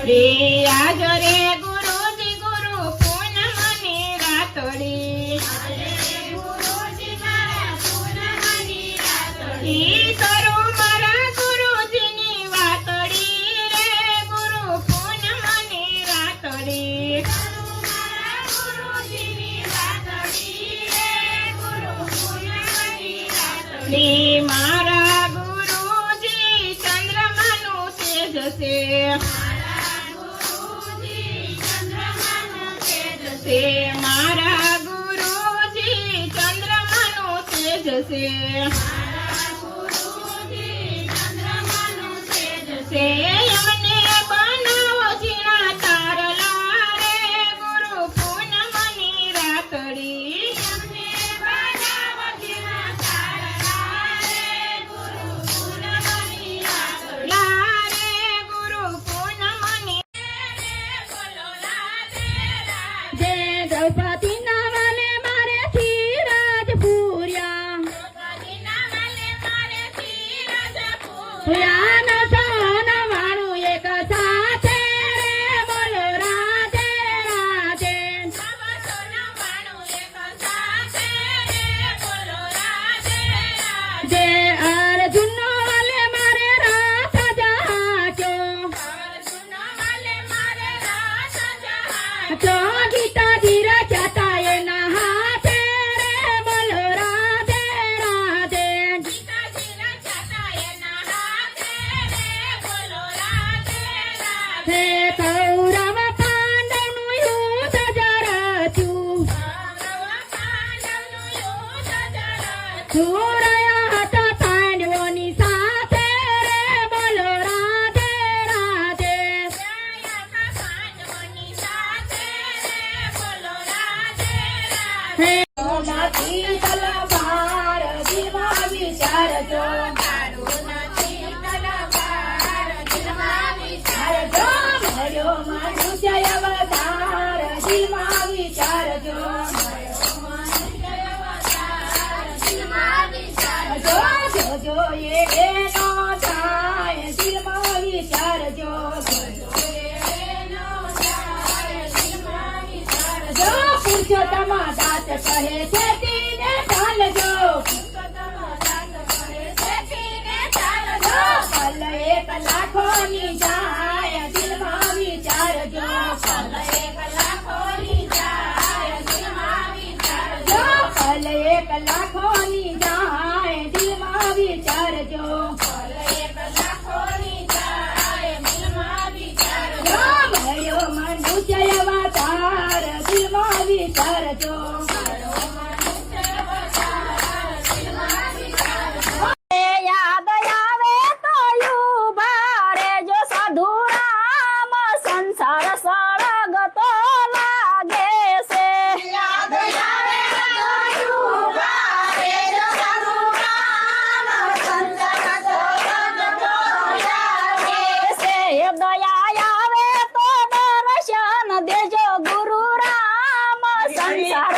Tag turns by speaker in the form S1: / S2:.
S1: રે આજ રે ગુરુજી ગુરુ પૂનમની રાતડી ઈ કરું મારા ગુરુજીની વાતડી રે ગુરુ પૂનમની રાતડી મારા ગુરુજી ચંદ્રમાનું તેજ છે મારા ગુરુજી ચંદ્રમાનું તેજ છે અમને બનાવો ઝીણા તારલા રે ગુરુ પૂનમની રાતડી દ્રૌપદી ના વાલે મારે ધીરજ પૂર્યા વાળું એક સાથે રે બોલો રાધે રાધે જે અર્જુન નો વાલે મારે રાત જહાજો ગીતા ધીરા ચાતા એના હાથે રે બોલો રાધે રાધે હે કૌરવ પાંડવનું યુદ્ધ જરતું જોરાયા હતા પાંડવોની સાથે રે બોલો રાધે રાધે હે નથી તલવાર દિલમાં વિચારજો મળ્યો મનુષ્ય અવતાર દિલમાં વિચારજો જોજો એનો થાય દિલમાં વિચારજો પુરુષોત્તમ દાસ કહે છે તીને ચાલજો પલ એક લાખોની જાય દિલમાં વિચારજો પલ એક લાખોની જાય દિલમાં વિચારજો મળ્યો મનુષ્ય અવતાર દિલમાં વિચારજો યાદ આવે તો યુભા રેજો સાધુ રામ સંસાર સળગતો લાગે છે યાદ આવે તો યુભા રેજો સાધુ રામ સંસાર સળગતો લાગે છે દયા આવે તો દર્શન દેજો ગુરુ રામ સંસાર